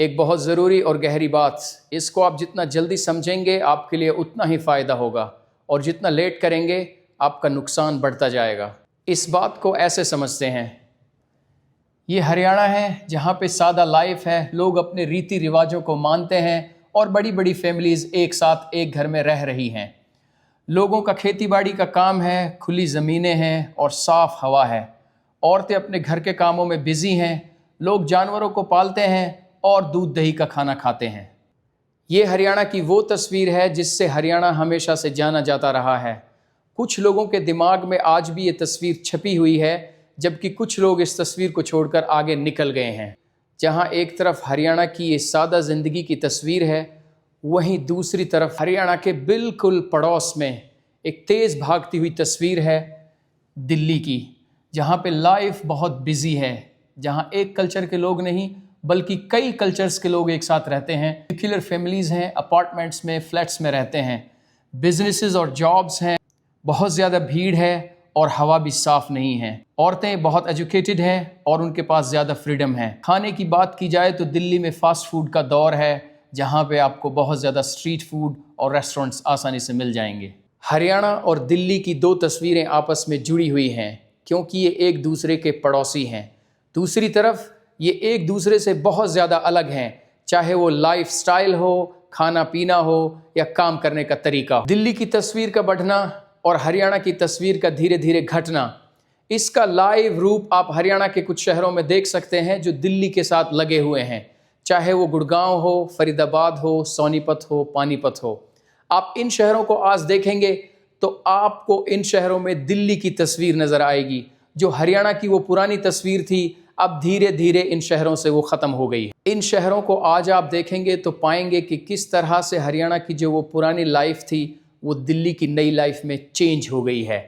एक बहुत ज़रूरी और गहरी बात, इसको आप जितना जल्दी समझेंगे आपके लिए उतना ही फ़ायदा होगा, और जितना लेट करेंगे आपका नुकसान बढ़ता जाएगा। इस बात को ऐसे समझते हैं, ये हरियाणा है जहाँ पे सादा लाइफ है, लोग अपने रीति रिवाजों को मानते हैं और बड़ी बड़ी फैमिलीज़ एक साथ एक घर में रह रही हैं। लोगों का खेती बाड़ी का काम है, खुली ज़मीनें हैं और साफ़ हवा है। औरतें अपने घर के कामों में बिज़ी हैं, लोग जानवरों को पालते हैं और दूध दही का खाना खाते हैं। ये हरियाणा की वो तस्वीर है जिससे हरियाणा हमेशा से जाना जाता रहा है। कुछ लोगों के दिमाग में आज भी ये तस्वीर छपी हुई है, जबकि कुछ लोग इस तस्वीर को छोड़कर आगे निकल गए हैं। जहाँ एक तरफ हरियाणा की ये सादा ज़िंदगी की तस्वीर है, वहीं दूसरी तरफ हरियाणा के बिल्कुल पड़ोस में एक तेज़ भागती हुई तस्वीर है दिल्ली की, जहाँ पे लाइफ बहुत बिजी है, जहाँ एक कल्चर के लोग नहीं बल्कि कई कल्चर्स के लोग एक साथ रहते हैं। न्यूक्लियर फैमिलीज़ हैं, अपार्टमेंट्स में, फ्लैट्स में रहते हैं, बिजनेसेस और जॉब्स हैं, बहुत ज़्यादा भीड़ है और हवा भी साफ़ नहीं है। औरतें बहुत एजुकेटेड हैं और उनके पास ज़्यादा फ्रीडम है। खाने की बात की जाए तो दिल्ली में फ़ास्ट फूड का दौर है, जहाँ पे आपको बहुत ज़्यादा स्ट्रीट फूड और रेस्टोरेंट्स आसानी से मिल जाएंगे। हरियाणा और दिल्ली की दो तस्वीरें आपस में जुड़ी हुई हैं, क्योंकि ये एक दूसरे के पड़ोसी हैं। दूसरी तरफ ये एक दूसरे से बहुत ज़्यादा अलग हैं, चाहे वो लाइफ स्टाइल हो, खाना पीना हो या काम करने का तरीका हो। दिल्ली की तस्वीर का बढ़ना और हरियाणा की तस्वीर का धीरे धीरे घटना, इसका लाइव रूप आप हरियाणा के कुछ शहरों में देख सकते हैं जो दिल्ली के साथ लगे हुए हैं, चाहे वो गुड़गांव हो, फरीदाबाद हो, सोनीपत हो, पानीपत हो। आप इन शहरों को आज देखेंगे तो आपको इन शहरों में दिल्ली की तस्वीर नज़र आएगी। जो हरियाणा की वो पुरानी तस्वीर थी, अब धीरे धीरे इन शहरों से वो ख़त्म हो गई है। इन शहरों को आज आप देखेंगे तो पाएंगे कि किस तरह से हरियाणा की जो वो पुरानी लाइफ थी वो दिल्ली की नई लाइफ में चेंज हो गई है।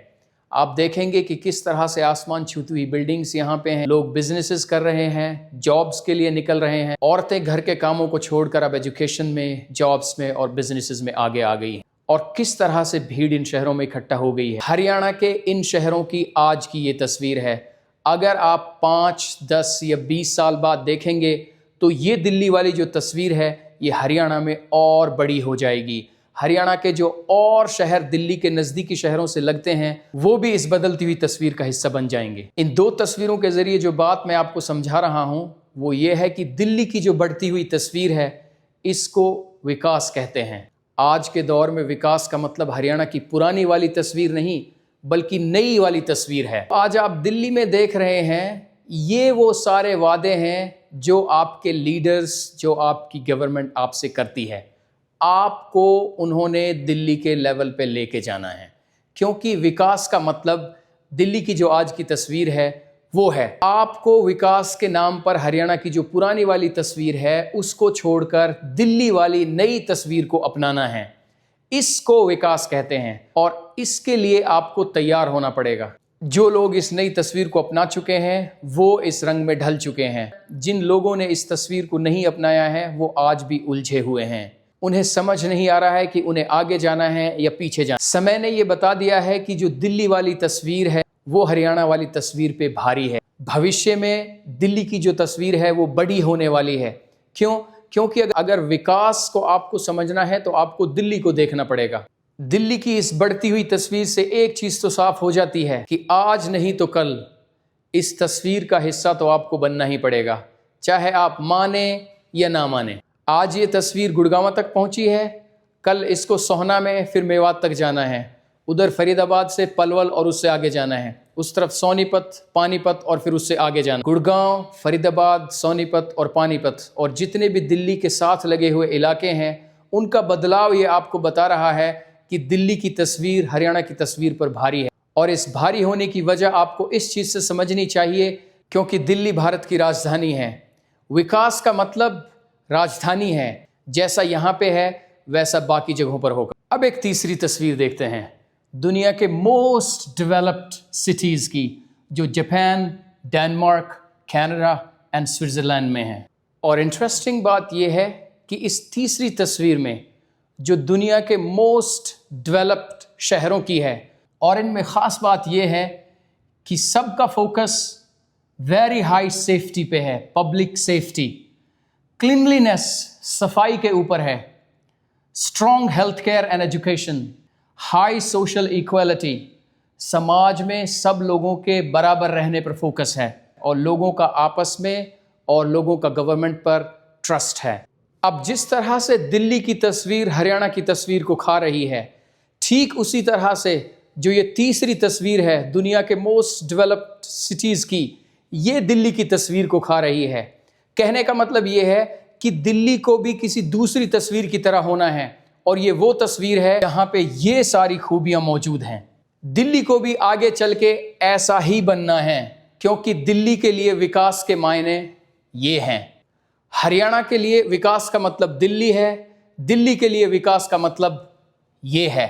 आप देखेंगे कि किस तरह से आसमान छूती हुई बिल्डिंग्स यहाँ पे हैं, लोग बिजनेसेस कर रहे हैं, जॉब्स के लिए निकल रहे हैं। औरतें घर के कामों को छोड़कर अब एजुकेशन में, जॉब्स में और बिजनेसेस में आगे आ गई हैं। और किस तरह से भीड़ इन शहरों में इकट्ठा हो गई है। हरियाणा के इन शहरों की आज की ये तस्वीर है। अगर आप 5, 10 या 20 साल बाद देखेंगे तो ये दिल्ली वाली जो तस्वीर है ये हरियाणा में और बड़ी हो जाएगी। हरियाणा के जो और शहर दिल्ली के नज़दीकी शहरों से लगते हैं वो भी इस बदलती हुई तस्वीर का हिस्सा बन जाएंगे। इन दो तस्वीरों के ज़रिए जो बात मैं आपको समझा रहा हूँ वो ये है कि दिल्ली की जो बढ़ती हुई तस्वीर है इसको विकास कहते हैं। आज के दौर में विकास का मतलब हरियाणा की पुरानी वाली तस्वीर नहीं बल्कि नई वाली तस्वीर है। आज आप दिल्ली में देख रहे हैं, ये वो सारे वादे हैं जो आपके लीडर्स, जो आपकी गवर्नमेंट आपसे करती है। आपको उन्होंने दिल्ली के लेवल पे लेके जाना है, क्योंकि विकास का मतलब दिल्ली की जो आज की तस्वीर है वो है। आपको विकास के नाम पर हरियाणा की जो पुरानी वाली तस्वीर है उसको छोड़कर दिल्ली वाली नई तस्वीर को अपनाना है। इसको विकास कहते हैं और इसके लिए आपको तैयार होना पड़ेगा। जो लोग इस नई तस्वीर को अपना चुके हैं वो इस रंग में ढल चुके हैं। जिन लोगों ने इस तस्वीर को नहीं अपनाया है वो आज भी उलझे हुए हैं। उन्हें समझ नहीं आ रहा है कि उन्हें आगे जाना है या पीछे जाना। समय ने ये बता दिया है कि जो दिल्ली वाली तस्वीर है वो हरियाणा वाली तस्वीर पे भारी है। भविष्य में दिल्ली की जो तस्वीर है वो बड़ी होने वाली है। क्यों? क्योंकि अगर विकास को आपको समझना है तो आपको दिल्ली को देखना पड़ेगा। दिल्ली की इस बढ़ती हुई तस्वीर से एक चीज़ तो साफ हो जाती है कि आज नहीं तो कल इस तस्वीर का हिस्सा तो आपको बनना ही पड़ेगा, चाहे आप माने या ना माने। आज ये तस्वीर गुड़गांव तक पहुंची है, कल इसको सोहना में, फिर मेवात तक जाना है, उधर फरीदाबाद से पलवल और उससे आगे जाना है, उस तरफ सोनीपत, पानीपत और फिर उससे आगे जाना। गुड़गांव, फरीदाबाद, सोनीपत और पानीपत और जितने भी दिल्ली के साथ लगे हुए इलाके हैं उनका बदलाव ये आपको बता रहा है कि दिल्ली की तस्वीर हरियाणा की तस्वीर पर भारी है। और इस भारी होने की वजह आपको इस चीज़ से समझनी चाहिए, क्योंकि दिल्ली भारत की राजधानी है। विकास का मतलब राजधानी है, जैसा यहाँ पे है वैसा बाकी जगहों पर होगा। अब एक तीसरी तस्वीर देखते हैं दुनिया के मोस्ट डेवलप्ड सिटीज़ की, जो Japan, Denmark, Canada and Switzerland में है। और इंटरेस्टिंग बात यह है कि इस तीसरी तस्वीर में जो दुनिया के मोस्ट डेवलप्ड शहरों की है, और इनमें ख़ास बात यह है कि सबका फोकस वेरी हाई सेफ्टी पे है, पब्लिक सेफ्टी। क्लीनलीनेस सफाई के ऊपर है, strong health care and education, high social equality, समाज में सब लोगों के बराबर रहने पर फोकस है और लोगों का आपस में और लोगों का गवर्नमेंट पर ट्रस्ट है। अब जिस तरह से दिल्ली की तस्वीर हरियाणा की तस्वीर को खा रही है, ठीक उसी तरह से जो ये तीसरी तस्वीर है दुनिया के मोस्ट डेवलप्ड सिटीज़ की, ये दिल्ली की तस्वीर को खा रही है। कहने का मतलब ये है कि दिल्ली को भी किसी दूसरी तस्वीर की तरह होना है और ये वो तस्वीर है जहाँ पे ये सारी खूबियाँ मौजूद हैं। दिल्ली को भी आगे चल के ऐसा ही बनना है, क्योंकि दिल्ली के लिए विकास के मायने ये हैं। हरियाणा के लिए विकास का मतलब दिल्ली है, दिल्ली के लिए विकास का मतलब ये है।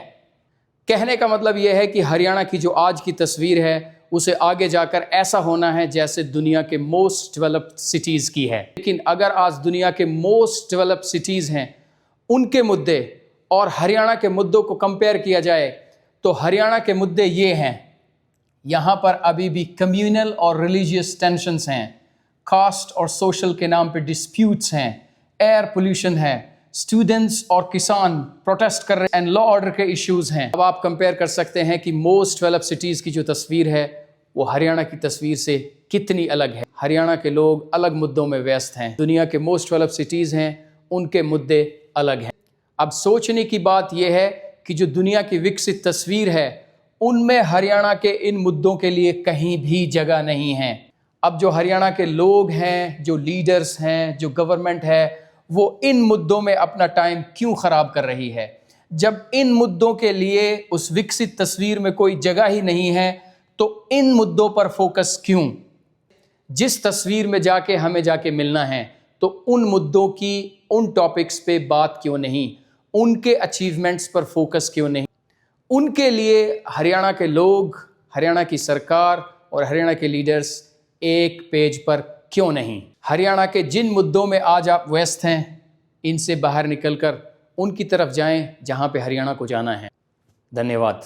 कहने का मतलब ये है कि हरियाणा की जो आज की तस्वीर है उसे आगे जाकर ऐसा होना है जैसे दुनिया के मोस्ट डेवलप्ड सिटीज़ की है। लेकिन अगर आज दुनिया के मोस्ट डेवलप्ड सिटीज़ हैं, उनके मुद्दे और हरियाणा के मुद्दों को कंपेयर किया जाए तो हरियाणा के मुद्दे ये हैं, यहाँ पर अभी भी कम्युनल और रिलीजियस टेंशन्स हैं, कास्ट और सोशल के नाम पे डिस्प्यूट्स हैं, एयर पोल्यूशन है, स्टूडेंट्स और किसान प्रोटेस्ट कर रहे हैं एंड लॉ ऑर्डर के इश्यूज हैं। अब आप कंपेयर कर सकते हैं कि मोस्ट डेवलप्ड सिटीज़ की जो तस्वीर है वो हरियाणा की तस्वीर से कितनी अलग है। हरियाणा के लोग अलग मुद्दों में व्यस्त हैं, दुनिया के मोस्ट डेवलप्ड सिटीज़ हैं उनके मुद्दे अलग हैं। अब सोचने की बात यह है कि जो दुनिया की विकसित तस्वीर है उनमें हरियाणा के इन मुद्दों के लिए कहीं भी जगह नहीं है। अब जो हरियाणा के लोग हैं, जो लीडर्स हैं, जो गवर्नमेंट है, वो इन मुद्दों में अपना टाइम क्यों ख़राब कर रही है? जब इन मुद्दों के लिए उस विकसित तस्वीर में कोई जगह ही नहीं है तो इन मुद्दों पर फोकस क्यों? जिस तस्वीर में जाके हमें जाके मिलना है तो उन मुद्दों की, उन टॉपिक्स पे बात क्यों नहीं? उनके अचीवमेंट्स पर फोकस क्यों नहीं? उनके लिए हरियाणा के लोग, हरियाणा की सरकार और हरियाणा के लीडर्स एक पेज पर क्यों नहीं? हरियाणा के जिन मुद्दों में आज आप व्यस्त हैं, इनसे बाहर निकलकर उनकी तरफ जाएं जहां पे हरियाणा को जाना है। धन्यवाद।